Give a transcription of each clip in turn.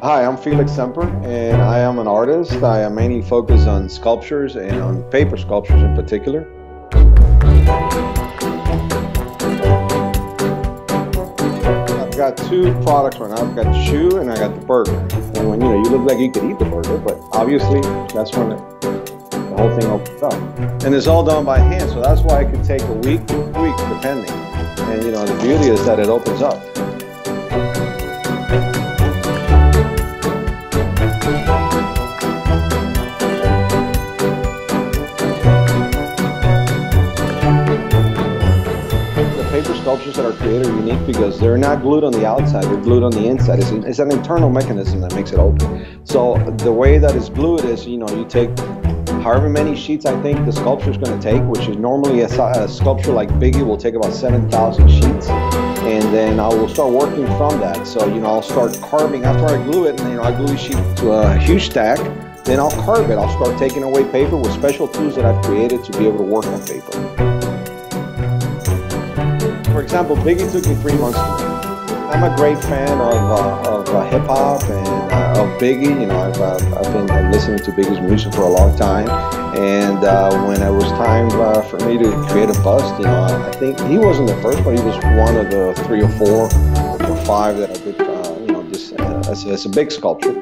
Hi, I'm Felix Semper, and I am an artist. I am mainly focused on sculptures and on paper sculptures in particular. I've got two products right now. I've got the shoe and I got the burger. And when you look like you could eat the burger, but obviously that's when the whole thing opens up. And it's all done by hand, so that's why it could take a week, 2 weeks, depending. And the beauty is that it opens up. Paper sculptures that are created are unique because they're not glued on the outside, they're glued on the inside. It's an internal mechanism that makes it open. So the way that it's glued is, you take however many sheets I think the sculpture is going to take, which is normally a sculpture like Biggie will take about 7,000 sheets. And then I will start working from that. So, I'll start carving after I glue it, and I glue a sheet to a huge stack. Then I'll carve it. I'll start taking away paper with special tools that I've created to be able to work on paper. For example, Biggie took me 3 months to make. I'm a great fan of hip hop and of Biggie. I've been listening to Biggie's music for a long time, and when it was time for me to create a bust, I think he wasn't the first, but he was one of the 3 or 4 or 5 that I did, just as a big sculpture.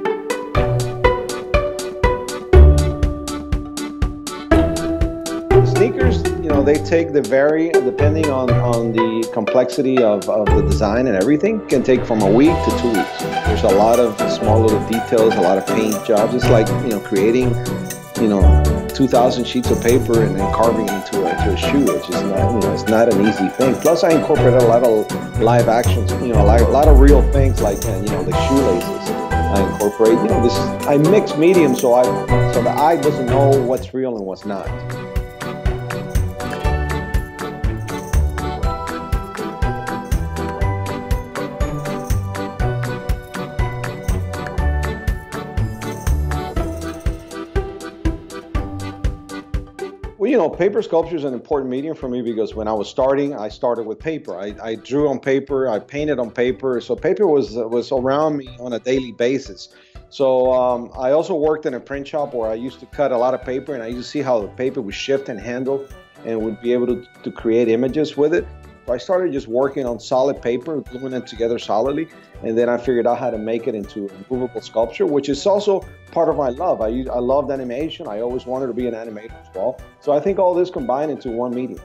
Sneakers, they take depending on the complexity of the design and everything, can take from a week to 2 weeks. There's a lot of small little details, a lot of paint jobs. It's like, creating, 2,000 sheets of paper and then carving into a shoe, which is not, it's not an easy thing. Plus I incorporated a lot of live actions, a lot of real things like, the shoelaces. I incorporate, I mix mediums so the eye doesn't know what's real and what's not. Well, paper sculpture is an important medium for me because when I was starting, I started with paper. I drew on paper, I painted on paper, so paper was around me on a daily basis. So I also worked in a print shop where I used to cut a lot of paper, and I used to see how the paper would shift and handle and would be able to create images with it. So I started just working on solid paper, gluing it together solidly, and then I figured out how to make it into a movable sculpture, which is also part of my love. I loved animation. I always wanted to be an animator as well. So I think all this combined into one medium.